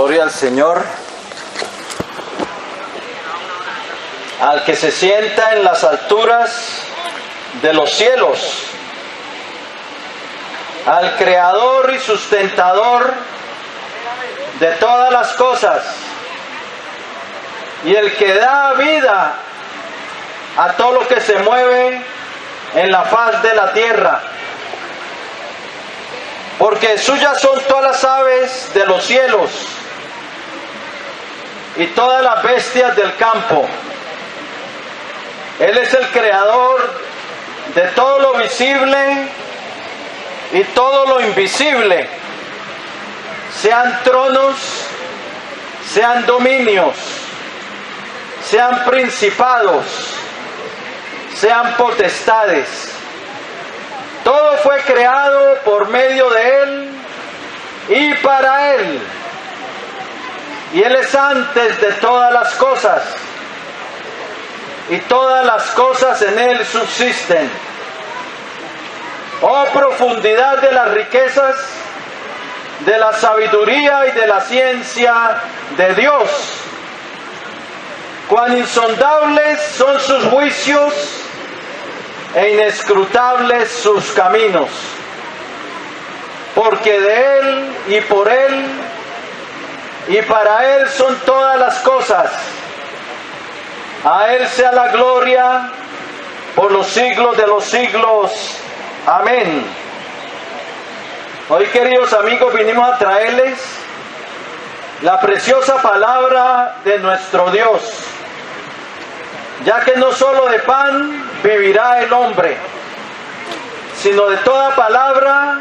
Gloria al Señor, al que se sienta en las alturas de los cielos, al creador y sustentador de todas las cosas, y el que da vida a todo lo que se mueve en la faz de la tierra. Porque suyas son todas las aves de los cielos y todas las bestias del campo. Él es el creador de todo lo visible y todo lo invisible, sean tronos, sean dominios, sean principados, sean potestades. Todo fue creado por medio de Él y para Él. Y Él es antes de todas las cosas, y todas las cosas en Él subsisten. Oh profundidad de las riquezas, de la sabiduría y de la ciencia de Dios. Cuán insondables son sus juicios e inescrutables sus caminos. Porque de Él y por Él y para Él son todas las cosas. A Él sea la gloria por los siglos de los siglos. Amén. Hoy, queridos amigos, vinimos a traerles la preciosa palabra de nuestro Dios, ya que no solo de pan vivirá el hombre, sino de toda palabra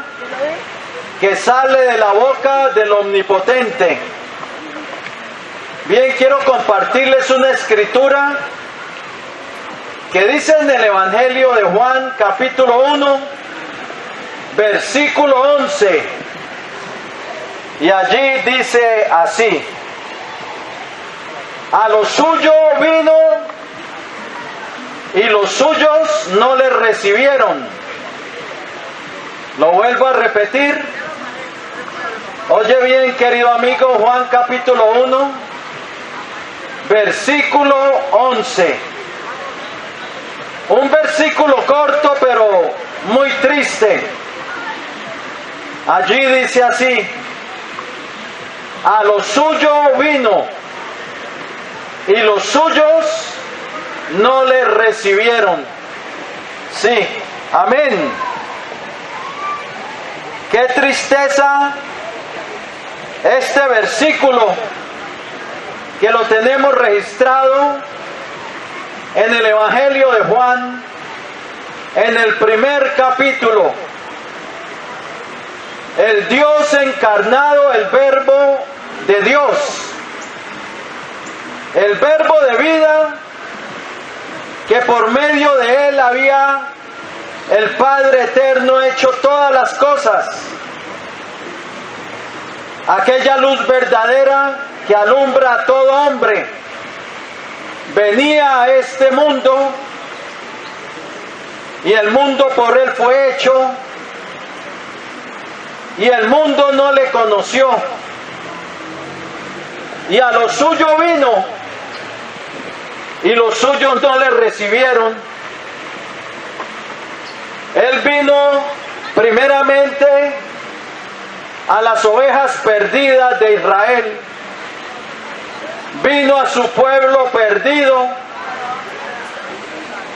que sale de la boca del Omnipotente. Bien, quiero compartirles una escritura que dice en el Evangelio de Juan, capítulo 1, versículo 11, y allí dice así: a lo suyo vino y los suyos no le recibieron. Lo vuelvo a repetir. Oye bien, querido amigo, Juan capítulo 1, versículo 11. Un versículo corto pero muy triste. Allí dice así: a lo suyo vino y los suyos no le recibieron. Sí, amén. Qué tristeza este versículo, que lo tenemos registrado en el Evangelio de Juan, en el primer capítulo. El Dios encarnado, el Verbo de Dios, el Verbo de vida, que por medio de Él había el Padre Eterno hecho todas las cosas. Aquella luz verdadera que alumbra a todo hombre venía a este mundo, y el mundo por Él fue hecho, y el mundo no le conoció, y a lo suyo vino y los suyos no le recibieron. Él vino primeramente a las ovejas perdidas de Israel. Vino a su pueblo perdido,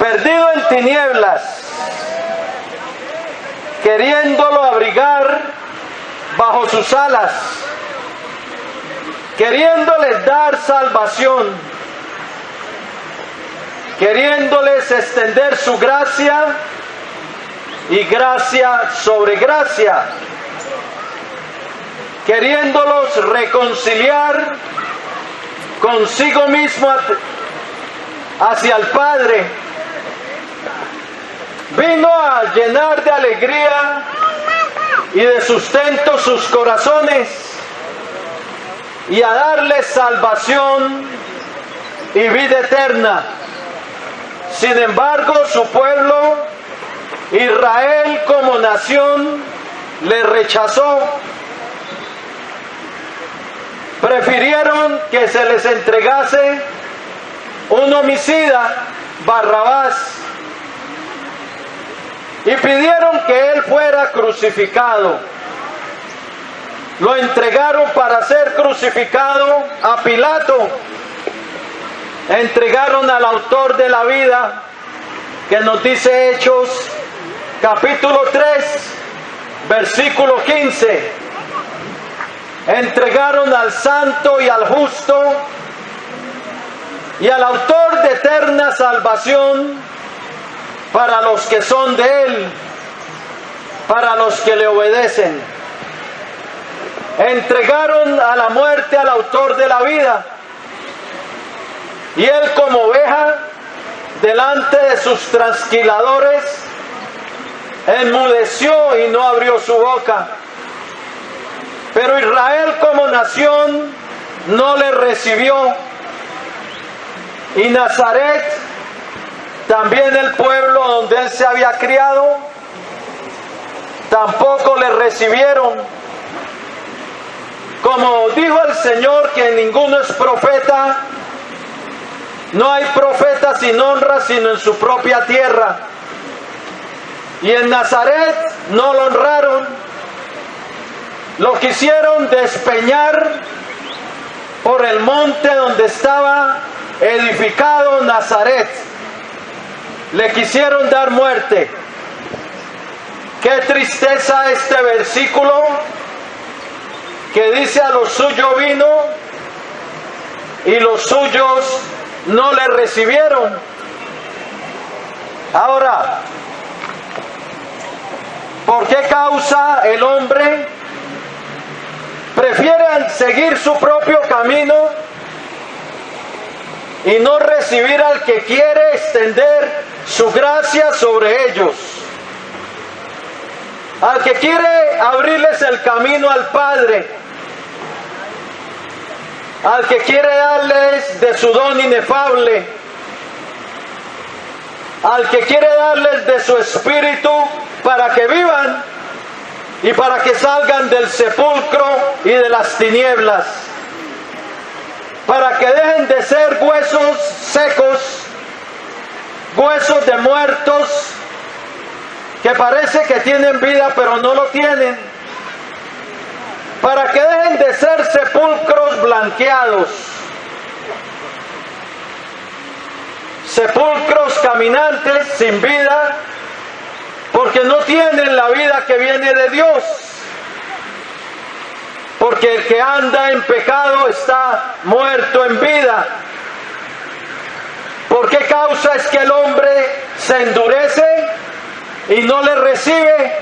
perdido en tinieblas, queriéndolo abrigar bajo sus alas, queriéndoles dar salvación, queriéndoles extender su gracia y gracia sobre gracia, queriéndolos reconciliar consigo mismo hacia el Padre. Vino a llenar de alegría y de sustento sus corazones y a darles salvación y vida eterna. Sin embargo, su pueblo, Israel como nación, le rechazó. prefirieron que se les entregase un homicida, Barrabás, y pidieron que él fuera crucificado. Lo entregaron para ser crucificado a Pilato. Entregaron al autor de la vida, que nos dice Hechos capítulo 3, versículo 15. Entregaron al santo y al justo y al autor de eterna salvación para los que son de él, para los que le obedecen. Entregaron a la muerte al autor de la vida, y él, como oveja delante de sus trasquiladores, enmudeció y no abrió su boca. Pero Israel como nación no le recibió, y Nazaret, también el pueblo donde él se había criado, tampoco le recibieron. Como dijo el Señor que ninguno es profeta, no hay profeta sin honra sino en su propia tierra. Y en Nazaret no lo honraron, lo quisieron despeñar por el monte donde estaba edificado Nazaret. Le quisieron dar muerte. Qué tristeza este versículo que dice: a los suyos vino y los suyos no le recibieron. Ahora, ¿por qué causa el hombre prefiere seguir su propio camino y no recibir al que quiere extender su gracia sobre ellos? Al que quiere abrirles el camino al Padre, al que quiere darles de su don inefable, al que quiere darles de su espíritu para que vivan y para que salgan del sepulcro y de las tinieblas, para que dejen de ser huesos secos, huesos de muertos, que parece que tienen vida pero no lo tienen, para que dejen de ser sepulcros blanqueados, sepulcros caminantes sin vida, porque no tienen la vida que viene de Dios. Porque el que anda en pecado está muerto en vida. ¿Por qué causa es que el hombre se endurece y no le recibe?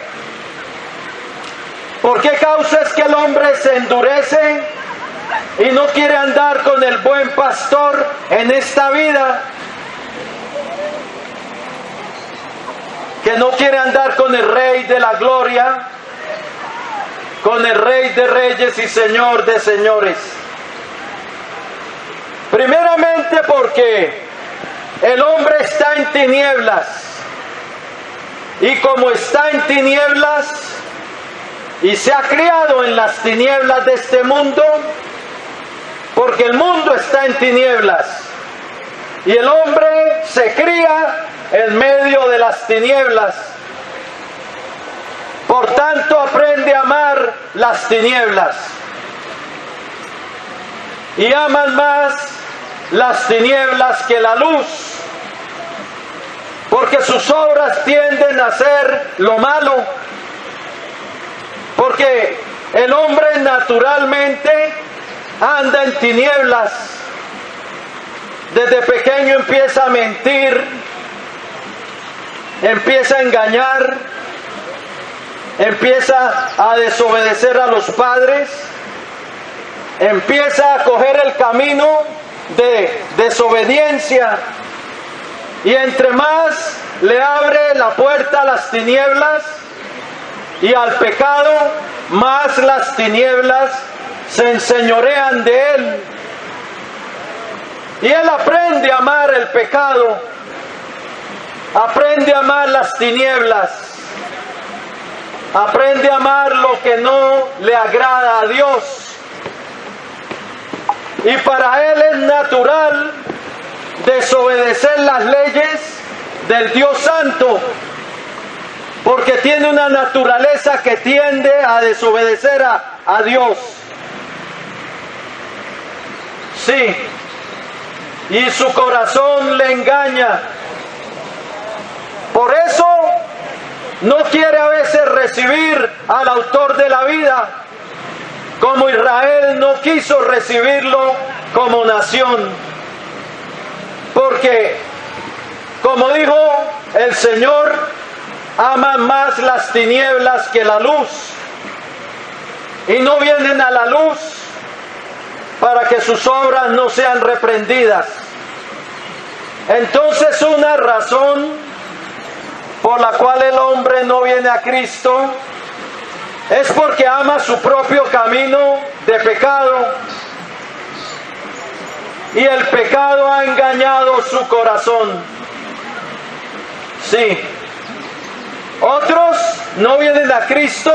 ¿Por qué causa es que el hombre se endurece y no quiere andar con el buen pastor en esta vida? Que no quiere andar con el Rey de la Gloria, con el Rey de Reyes y Señor de Señores. Primeramente porque el hombre está en tinieblas, y como está en tinieblas y se ha criado en las tinieblas de este mundo, porque el mundo está en tinieblas y el hombre se cría en medio de las tinieblas, por tanto aprende a amar las tinieblas y aman más las tinieblas que la luz, porque sus obras tienden a ser lo malo, porque el hombre naturalmente anda en tinieblas. Desde pequeño empieza a mentir, empieza a engañar, empieza a desobedecer a los padres, empieza a coger el camino de desobediencia, y entre más le abre la puerta a las tinieblas y al pecado, más las tinieblas se enseñorean de él, y él aprende a amar el pecado, aprende a amar las tinieblas, aprende a amar lo que no le agrada a Dios. Y para él es natural desobedecer las leyes del Dios Santo, porque tiene una naturaleza que tiende a desobedecer a Dios. Sí, y su corazón le engaña. Por eso no quiere a veces recibir al autor de la vida, como Israel no quiso recibirlo como nación. Porque, como dijo el Señor, aman más las tinieblas que la luz, y no vienen a la luz para que sus obras no sean reprendidas. Entonces, una razón por la cual el hombre no viene a Cristo es porque ama su propio camino de pecado, y el pecado ha engañado su corazón. Sí. Otros no vienen a Cristo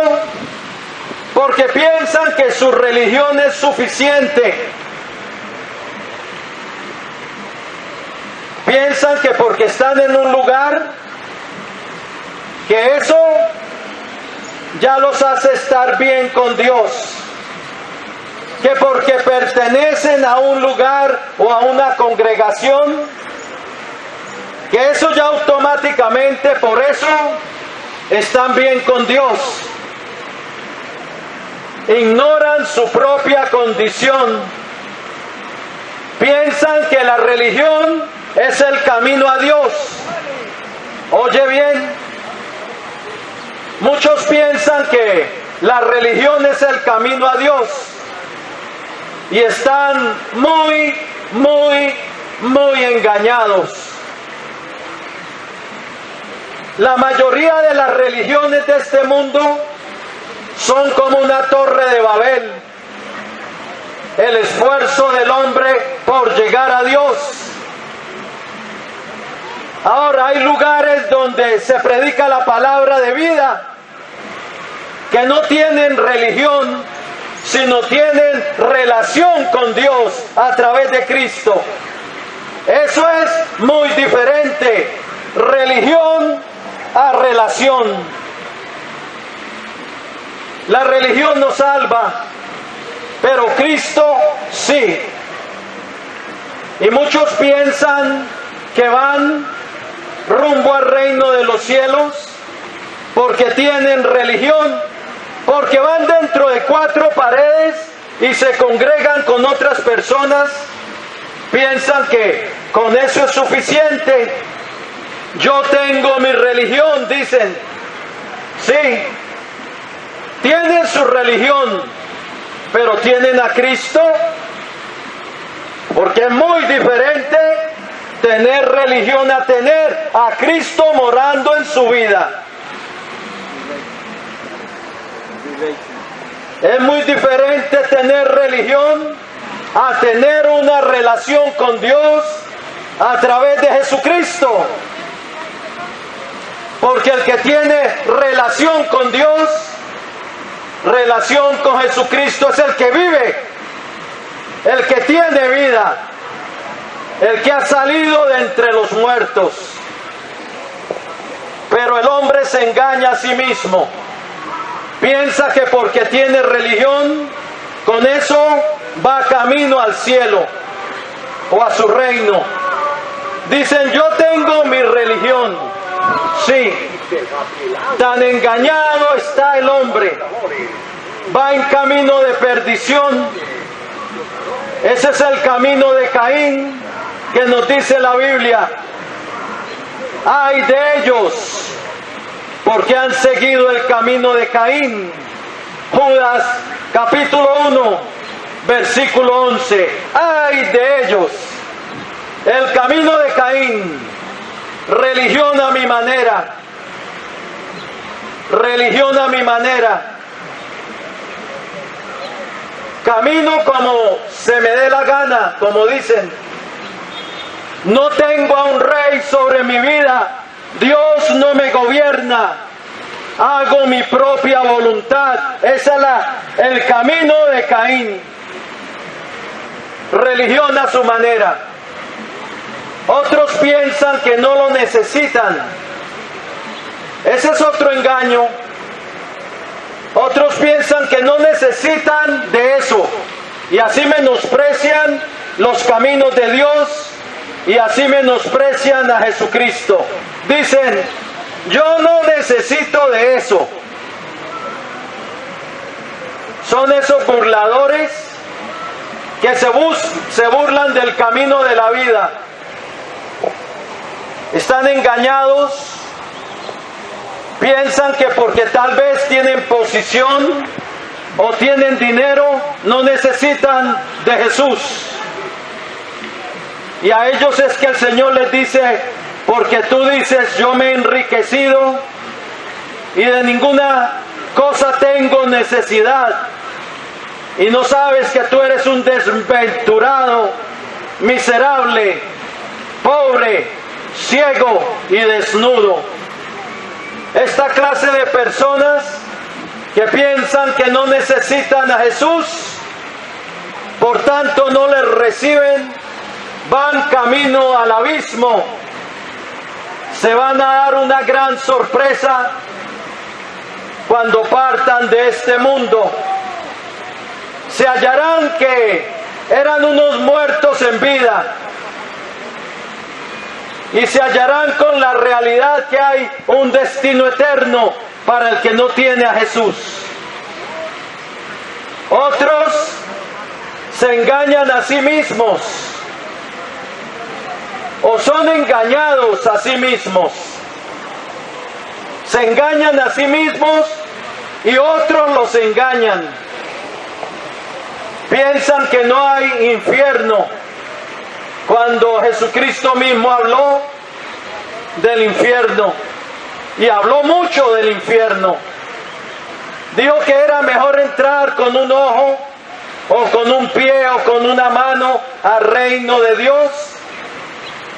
porque piensan que su religión es suficiente. Piensan que porque están en un lugar, que eso ya los hace estar bien con Dios. Que porque pertenecen a un lugar o a una congregación, que eso ya automáticamente, por eso, están bien con Dios. Ignoran su propia condición. Piensan que la religión es el camino a Dios. Oye bien, muchos piensan que la religión es el camino a Dios y están muy engañados. La mayoría de las religiones de este mundo son como una torre de Babel. El esfuerzo del hombre por llegar a Dios. Ahora hay lugares donde se predica la palabra de vida, que no tienen religión, sino tienen relación con Dios a través de Cristo. Eso es muy diferente. Religión a relación. La religión no salva, pero Cristo sí. Y muchos piensan que van rumbo al reino de los cielos porque tienen religión, porque van dentro de 4 paredes y se congregan con otras personas. Piensan que con eso es suficiente. Yo tengo mi religión, dicen. Sí, tienen su religión, pero ¿tienen a Cristo? Porque es muy diferente tener religión a tener a Cristo morando en su vida. Es muy diferente tener religión a tener una relación con Dios a través de Jesucristo. Porque el que tiene relación con Dios, relación con Jesucristo, es el que vive, el que tiene vida, el que ha salido de entre los muertos. Pero el hombre se engaña a sí mismo. Piensa que porque tiene religión, con eso va camino al cielo o a su reino. Dicen, yo tengo mi religión. Sí, tan engañado está el hombre. Va en camino de perdición. Ese es el camino de Caín que nos dice la Biblia. Ay de ellos, porque han seguido el camino de Caín. Judas capítulo 1, versículo 11. Ay de ellos, el camino de Caín. Religión a mi manera. Religión a mi manera. Camino como se me dé la gana, como dicen. No tengo a un rey sobre mi vida. Dios no me gobierna. Hago mi propia voluntad. Ese es el camino de Caín. religión a su manera. Otros piensan que no lo necesitan. Ese es otro engaño. Otros piensan que no necesitan de eso y así menosprecian los caminos de Dios y así menosprecian a Jesucristo. Dicen, yo no necesito de eso. Son esos burladores que se burlan del camino de la vida. Están engañados, piensan que porque tal vez tienen posición o tienen dinero, no necesitan de Jesús. Y a ellos es que el Señor les dice, porque tú dices, yo me he enriquecido y de ninguna cosa tengo necesidad. Y no sabes que tú eres un desventurado, miserable, pobre, ciego y desnudo. Esta clase de personas que piensan que no necesitan a Jesús, por tanto no le reciben, van camino al abismo. Se van a dar una gran sorpresa cuando partan de este mundo. Se hallarán que eran unos muertos en vida y se hallarán con la realidad que hay un destino eterno para el que no tiene a Jesús. Otros se engañan a sí mismos o son engañados a sí mismos. Se engañan a sí mismos y otros los engañan. Piensan que no hay infierno, cuando Jesucristo mismo habló del infierno y habló mucho del infierno. Dijo que era mejor entrar con un ojo o con un pie o con una mano al reino de Dios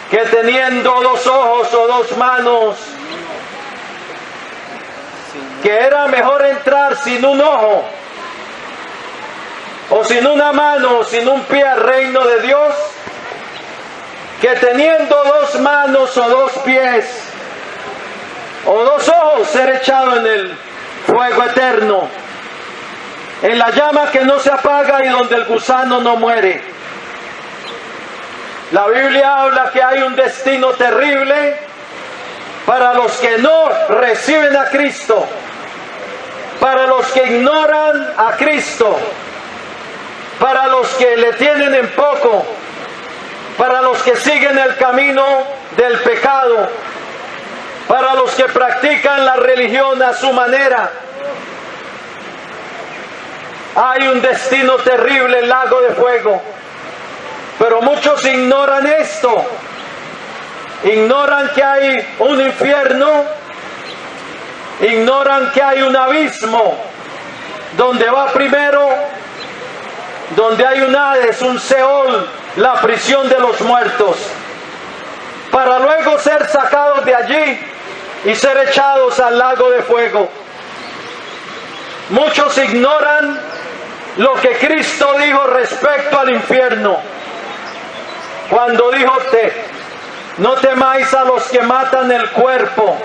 que teniendo 2 ojos o 2 manos. Que era mejor entrar sin un ojo o sin una mano o sin un pie al reino de Dios que teniendo 2 manos o 2 pies o 2 ojos ser echado en el fuego eterno, en la llama que no se apaga y donde el gusano no muere. La Biblia habla que hay un destino terrible para los que no reciben a Cristo, para los que ignoran a Cristo, para los que le tienen en poco, para los que siguen el camino del pecado, para los que practican la religión a su manera. Hay un destino terrible, el lago de fuego. Pero muchos ignoran esto. Ignoran que hay un infierno. Ignoran que hay un abismo donde va primero, donde hay un Hades, un Seol, la prisión de los muertos, para luego ser sacados de allí y ser echados al lago de fuego. Muchos ignoran lo que Cristo dijo respecto al infierno, cuando dijo: no temáis a los que matan el cuerpo,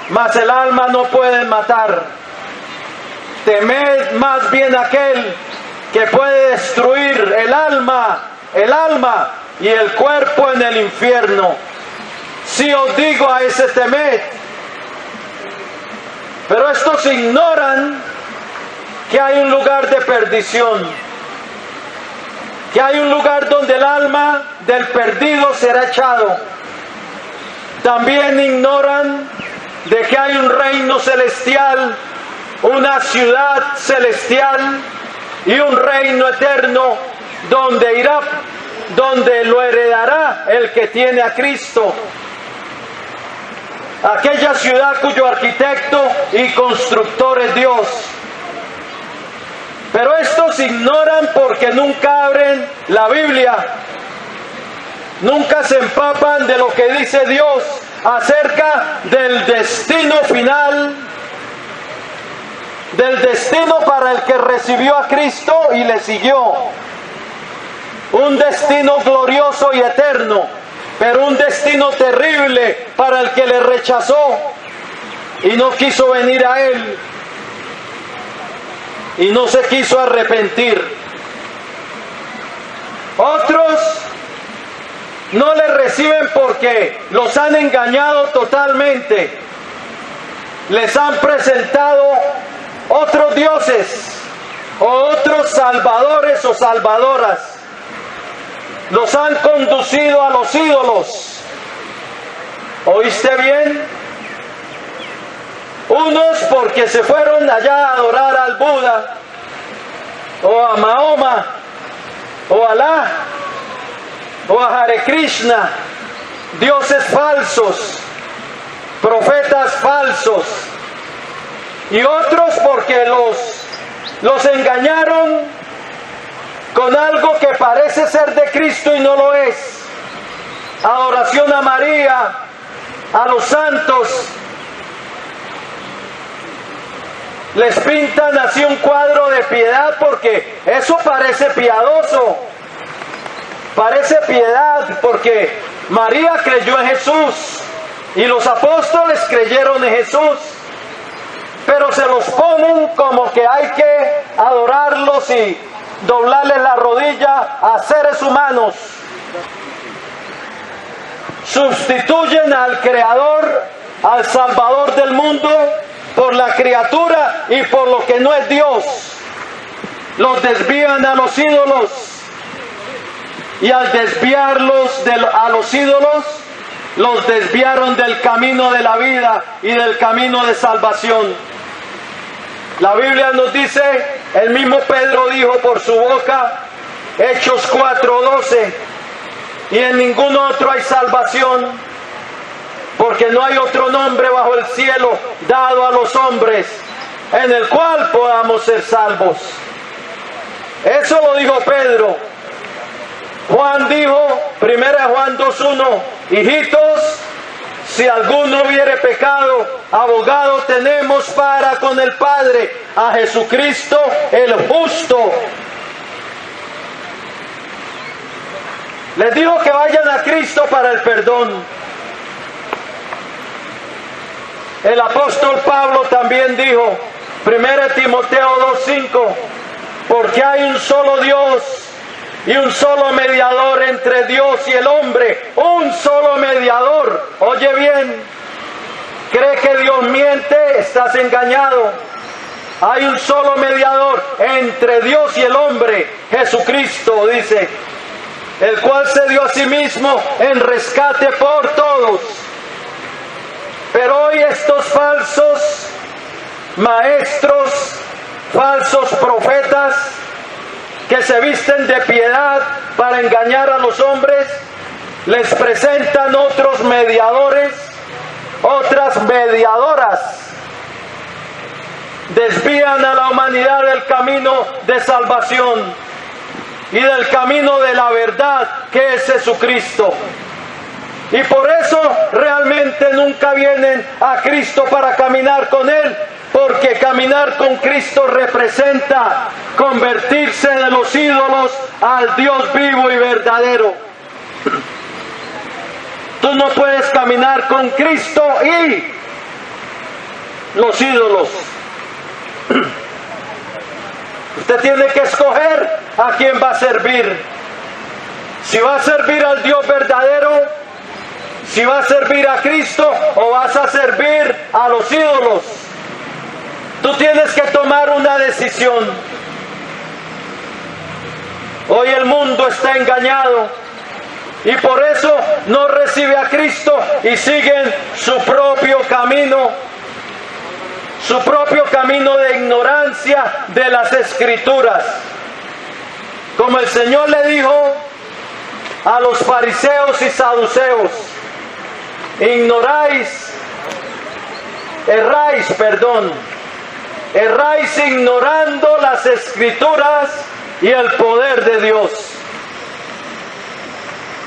mas el alma no pueden matar. Temed más bien aquel que puede destruir el alma y el cuerpo en el infierno. Si os digo, a ese temed. Pero estos ignoran que hay un lugar de perdición, que hay un lugar donde el alma del perdido será echado. También ignoran de que hay un reino celestial, una ciudad celestial y un reino eterno donde lo heredará el que tiene a Cristo. Aquella ciudad cuyo arquitecto y constructor es Dios. Pero estos ignoran porque nunca abren la Biblia, nunca se empapan de lo que dice Dios acerca del destino final, del destino para el que recibió a Cristo y le siguió. un destino glorioso y eterno, pero un destino terrible para el que le rechazó y no quiso venir a Él y no se quiso arrepentir. Otros no le reciben porque los han engañado totalmente. Les han presentado otros dioses o otros salvadores o salvadoras. Los han conducido a los ídolos. ¿Oíste bien? Unos porque se fueron allá a adorar al Buda o a Mahoma o a Alá o a Hare Krishna, dioses falsos, profetas falsos, y otros porque los engañaron con algo que parece ser de Cristo y no lo es. Adoración a María, a los santos. Les pintan así un cuadro de piedad porque eso parece piadoso. Parece piedad porque María creyó en Jesús y los apóstoles creyeron en Jesús, pero se los ponen como que hay que adorarlos y doblarles la rodilla a seres humanos. Sustituyen al Creador, al Salvador del mundo, por la criatura y por lo que no es Dios. Los desvían a los ídolos. Y al desviarlos a los ídolos, los desviaron del camino de la vida y del camino de salvación. La Biblia nos dice, el mismo Pedro dijo por su boca, Hechos 4:12, y en ningún otro hay salvación, porque no hay otro nombre bajo el cielo dado a los hombres en el cual podamos ser salvos. Eso lo dijo Pedro. Juan dijo, 1 Juan 2:1, hijitos, si alguno hubiere pecado, abogado tenemos para con el Padre, a Jesucristo el justo. Les dijo que vayan a Cristo para el perdón. El apóstol Pablo también dijo, 1 Timoteo 2:5, porque hay un solo Dios y un solo mediador entre Dios y el hombre, un solo mediador. Oye bien, ¿cree que Dios miente? Estás engañado. Hay un solo mediador entre Dios y el hombre, Jesucristo, dice, el cual se dio a sí mismo en rescate por todos. Pero hoy estos falsos maestros, falsos profetas, que se visten de piedad para engañar a los hombres, les presentan otros mediadores, otras mediadoras. Desvían a la humanidad del camino de salvación y del camino de la verdad que es Jesucristo. Y por eso realmente nunca vienen a Cristo para caminar con Él, porque caminar con Cristo representa convertirse de los ídolos al Dios vivo y verdadero. Tú no puedes caminar con Cristo y los ídolos. Usted tiene que escoger a quién va a servir. Si va a servir al Dios verdadero, si va a servir a Cristo o vas a servir a los ídolos. Tú tienes que tomar una decisión. Hoy el mundo está engañado y por eso no recibe a Cristo y siguen su propio camino de ignorancia de las Escrituras. Como el Señor le dijo a los fariseos y saduceos, erráis ignorando las Escrituras y el poder de Dios.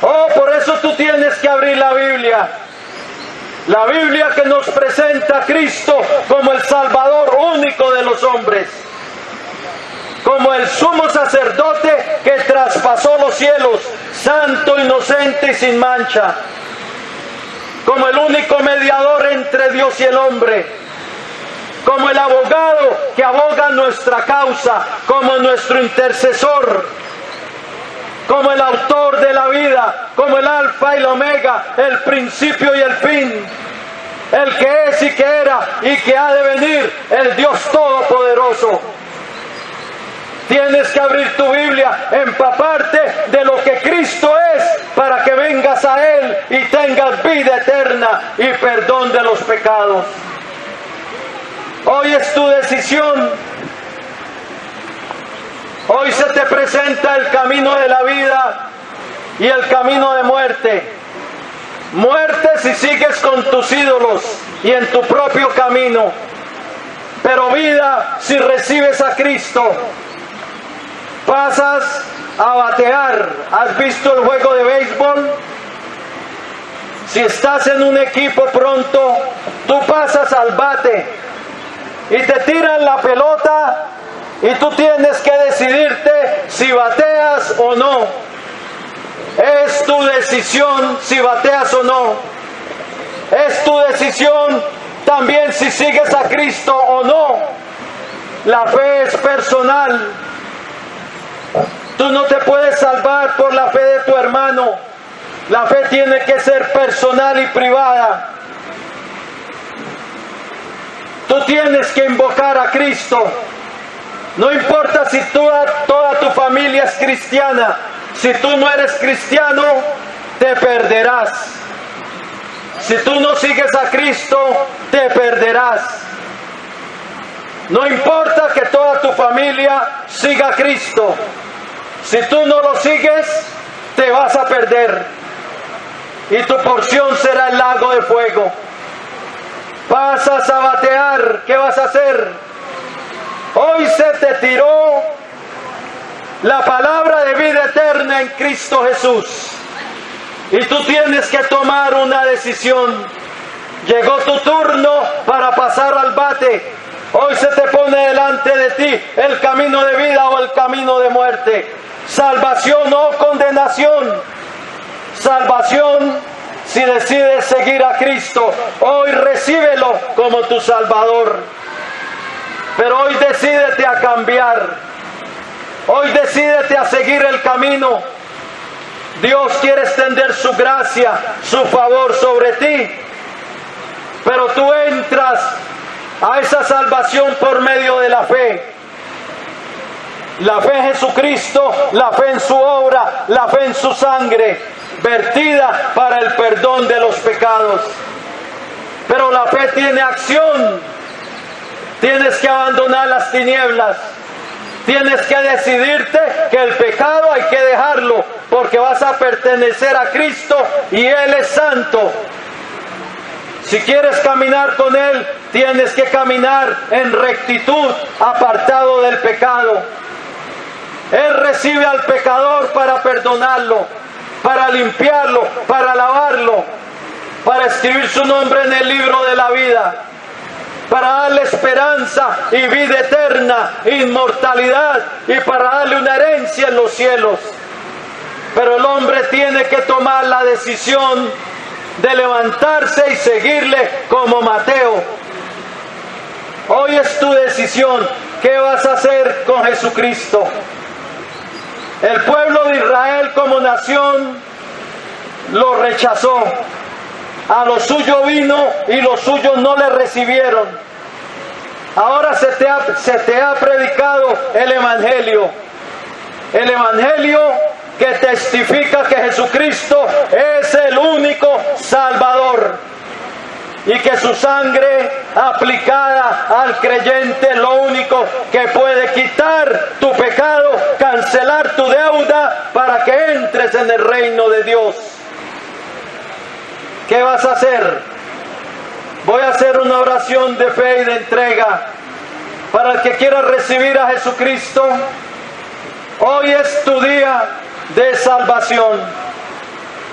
Oh, por eso tú tienes que abrir la Biblia. La Biblia que nos presenta a Cristo como el Salvador único de los hombres, como el sumo sacerdote que traspasó traspasó los cielos, santo, inocente y sin mancha, como el único mediador entre Dios y el hombre, como el abogado que aboga nuestra causa, como nuestro intercesor, como el autor de la vida, como el alfa y la omega, el principio y el fin, el que es y que era y que ha de venir, el Dios Todopoderoso. Tienes que abrir tu Biblia, empaparte de lo que Cristo es, para que vengas a Él y tengas vida eterna y perdón de los pecados. Hoy es tu decisión. Hoy se te presenta el camino de la vida y el camino de muerte. Muerte si sigues con tus ídolos y en tu propio camino, pero vida si recibes a Cristo. Pasas a batear. ¿Has visto el juego de béisbol? Si estás en un equipo pronto, tú pasas al bate y te tiran la pelota y tú tienes que decidirte si bateas o no. Es tu decisión si bateas o no. Es tu decisión también si sigues a Cristo o no. La fe es personal. Tú no te puedes salvar por la fe de tu hermano. La fe tiene que ser personal y privada. Tú tienes que invocar a Cristo. No importa si toda tu familia es cristiana. Si tú no eres cristiano, te perderás. Si tú no sigues a Cristo, te perderás. No importa que toda tu familia siga a Cristo. Si tú no lo sigues, te vas a perder. Y tu porción será el lago de fuego. Pasas a batear, ¿qué vas a hacer? Hoy se te tiró la palabra de vida eterna en Cristo Jesús. Y tú tienes que tomar una decisión. Llegó tu turno para pasar al bate. Hoy se te pone delante de ti el camino de vida o el camino de muerte. Salvación o condenación. Salvación si decides seguir a Cristo. Hoy recíbelo como tu Salvador. Pero hoy decídete a cambiar. Hoy decídete a seguir el camino. Dios quiere extender su gracia, su favor sobre ti. Pero tú entras a esa salvación por medio de la fe. La fe en Jesucristo, la fe en su obra, la fe en su sangre, vertida para el perdón de los pecados. Pero la fe tiene acción. Tienes que abandonar las tinieblas. Tienes que decidirte que el pecado hay que dejarlo, porque vas a pertenecer a Cristo y Él es santo. Si quieres caminar con Él, tienes que caminar en rectitud, apartado del pecado. Él recibe al pecador para perdonarlo, para limpiarlo, para lavarlo, para escribir su nombre en el libro de la vida, para darle esperanza y vida eterna, inmortalidad, y para darle una herencia en los cielos. Pero el hombre tiene que tomar la decisión de levantarse y seguirle como Mateo. Hoy es tu decisión. ¿Qué vas a hacer con Jesucristo? El pueblo de Israel como nación lo rechazó. A lo suyo vino y los suyos no le recibieron. Ahora se te ha predicado el Evangelio. El Evangelio que testifica que Jesucristo es el único Salvador. Y que su sangre aplicada al creyente es lo único que puede quitar tu pecado, cancelar tu deuda para que entres en el reino de Dios. ¿Qué vas a hacer? Voy a hacer una oración de fe y de entrega para el que quiera recibir a Jesucristo. Hoy es tu día de salvación.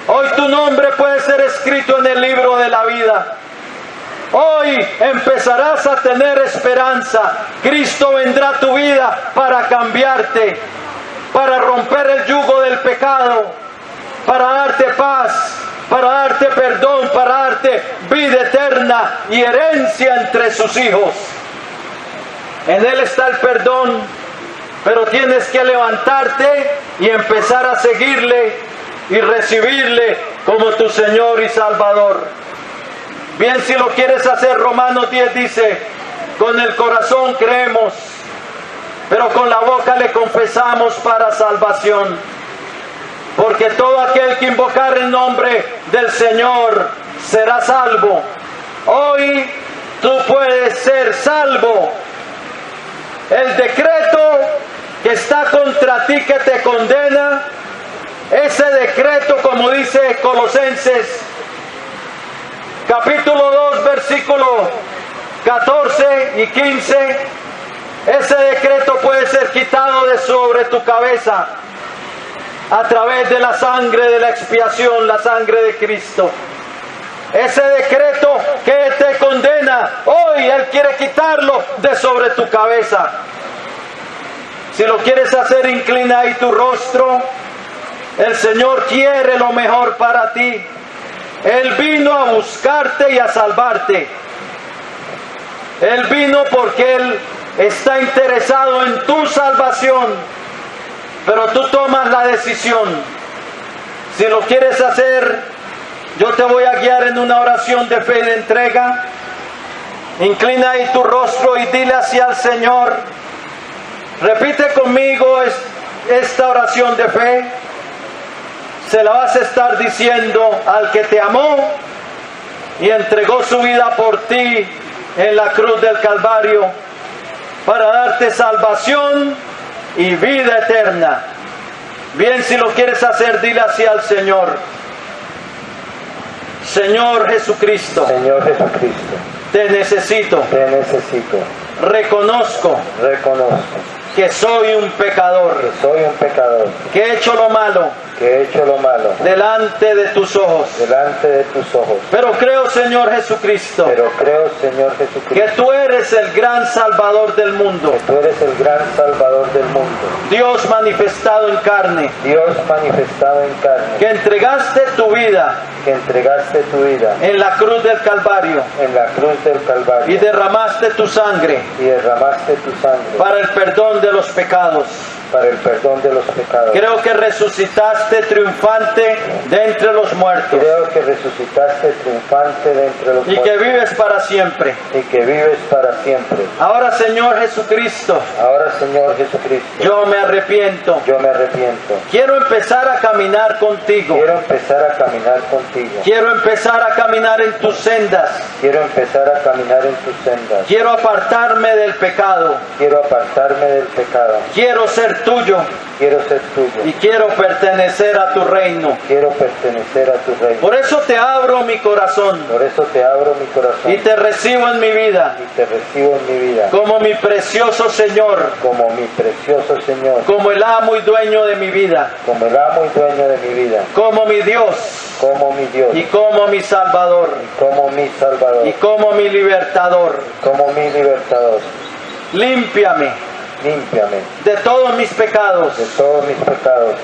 Hoy tu nombre puede ser escrito en el libro de la vida. Hoy empezarás a tener esperanza. Cristo vendrá a tu vida para cambiarte. para romper el yugo del pecado, para darte paz, para darte perdón, para darte vida eterna y herencia entre sus hijos. En Él está el perdón, pero tienes que levantarte y empezar a seguirle y recibirle como tu Señor y Salvador. Bien, si lo quieres hacer, Romanos 10 dice, con el corazón creemos, pero con la boca le confesamos para salvación. Porque todo aquel que invocar el nombre del Señor será salvo. Hoy tú puedes ser salvo. El decreto que está contra ti, que te condena, ese decreto, como dice Colosenses capítulo 2 versículo 14 y 15, ese decreto puede ser quitado de sobre tu cabeza a través de la sangre de la expiación, la sangre de Cristo. Ese decreto que te condena, hoy Él quiere quitarlo de sobre tu cabeza. Si lo quieres hacer, inclina ahí tu rostro. El Señor quiere lo mejor para ti. Él vino a buscarte y a salvarte. Él vino porque Él está interesado en tu salvación. Pero tú tomas la decisión. Si lo quieres hacer, yo te voy a guiar en una oración de fe y de entrega. Inclina ahí tu rostro y dile hacia el Señor. Repite conmigo esta oración de fe. Se la vas a estar diciendo al que te amó y entregó su vida por ti en la cruz del Calvario para darte salvación y vida eterna. Bien, si lo quieres hacer, dile así al Señor. Señor Jesucristo, Señor Jesucristo, te necesito. te necesito. Reconozco que soy un pecador, Que soy un pecador, que he hecho lo malo que he hecho lo malo delante de tus ojos. delante de tus ojos. Pero creo, Señor Jesucristo, Pero creo, Señor que Jesucristo, tú eres el gran Salvador del mundo, que tú eres el gran Salvador del mundo, Dios manifestado en carne, Dios manifestado en carne, que entregaste tu vida que entregaste tu vida en la cruz del Calvario en la cruz del y Calvario derramaste tu sangre y derramaste tu sangre para el perdón de los pecados. para el perdón de los pecados. Creo que resucitaste triunfante de entre los muertos Creo que resucitaste triunfante de entre los y que muertos vives para siempre. y que vives para siempre. Ahora, Señor Jesucristo, Ahora, Señor Jesucristo, yo me arrepiento. yo me arrepiento. Quiero empezar a caminar contigo. Quiero empezar a caminar contigo. Quiero empezar a caminar en tus sendas. Quiero empezar a caminar en tus sendas. Quiero apartarme del pecado. Quiero apartarme del pecado. Quiero ser tuyo Quiero ser tuyo. y quiero pertenecer a tu reino. Quiero pertenecer a tu reino. Por eso te abro mi corazón Por eso te abro mi corazón y te recibo en mi vida y te recibo en mi vida como mi precioso Señor, como mi precioso Señor, como el amo y dueño de mi vida, como el amo y dueño de mi vida, como mi Dios como mi Dios y como mi Salvador como mi Salvador y como mi libertador. como mi libertador. Límpiame Límpiame de todos mis pecados de todos mis pecados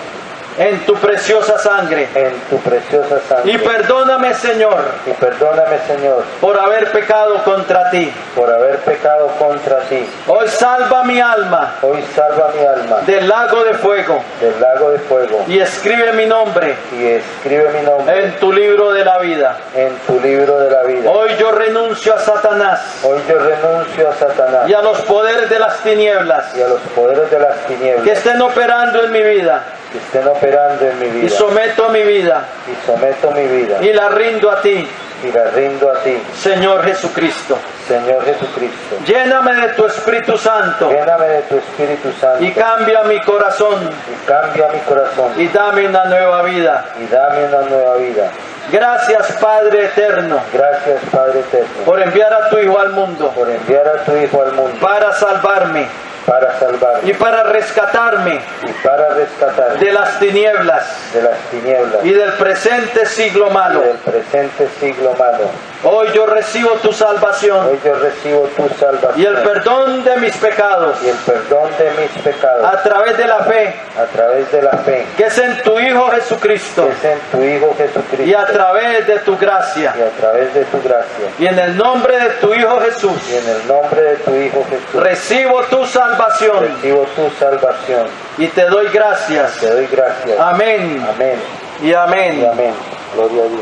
en tu preciosa sangre. en tu preciosa sangre. Y perdóname, Señor, Y perdóname, Señor, por haber pecado contra ti. por haber pecado contra ti. Hoy salva mi alma Hoy salva mi alma del lago de fuego del lago de fuego y escribe mi nombre y escribe mi nombre en tu libro de la vida. en tu libro de la vida. Hoy yo renuncio a Satanás Hoy yo renuncio a Satanás y a los poderes de las tinieblas y a los poderes de las tinieblas que estén operando en mi vida que estén operando en mi y vida someto mi vida y someto mi vida y la rindo a ti, y la rindo a ti, Señor Jesucristo. Señor Jesucristo. Lléname de tu Espíritu Santo Lléname de tu Espíritu Santo y cambia mi corazón y cambia mi corazón y dame una nueva vida. y dame una nueva vida. Gracias, Padre eterno, Gracias, Padre eterno, por enviar a tu Hijo al mundo por enviar a tu Hijo al mundo para salvarme para salvarme y para rescatarme y para rescatarme de las tinieblas de las tinieblas y del presente siglo y malo. del presente siglo malo. Hoy yo recibo tu salvación Hoy yo recibo tu salvación y el perdón de mis pecados y el perdón de mis pecados a través de la fe a través de la fe que es en tu Hijo Jesucristo que es en tu Hijo Jesucristo y a través de tu gracia. y a través de tu gracia. Y en el nombre de tu Hijo Jesús Y en el nombre de tu Hijo Jesús recibo tu salvación recibo tu salvación. y te doy gracias. Te doy gracias. Amén Amén. y Y amén. amén. Gloria a Dios.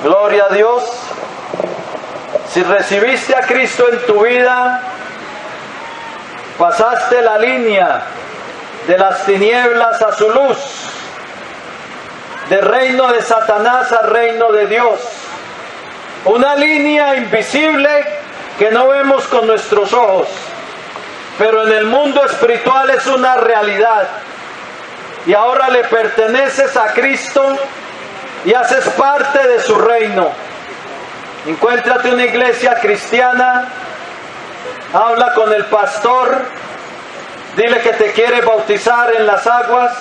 Gloria a Dios. Si recibiste a Cristo en tu vida, pasaste la línea de las tinieblas a su luz, del reino de Satanás al reino de Dios. Una línea invisible que no vemos con nuestros ojos, pero en el mundo espiritual es una realidad. Y ahora le perteneces a Cristo y haces parte de su reino. Encuéntrate una iglesia cristiana, habla con el pastor, dile que te quiere bautizar en las aguas.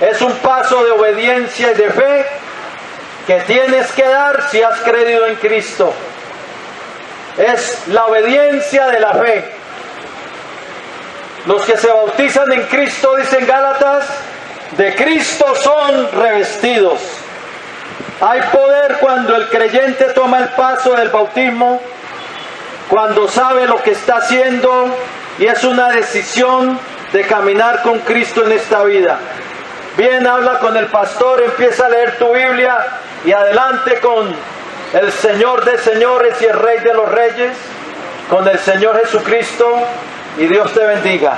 Es un paso de obediencia y de fe que tienes que dar si has creído en Cristo. Es la obediencia de la fe. Los que se bautizan en Cristo, dicen Gálatas, de Cristo son revestidos. Hay poder cuando el creyente toma el paso del bautismo, cuando sabe lo que está haciendo y es una decisión de caminar con Cristo en esta vida. Bien, habla con el pastor, empieza a leer tu Biblia y adelante con el Señor de señores y el Rey de los reyes, con el Señor Jesucristo, y Dios te bendiga.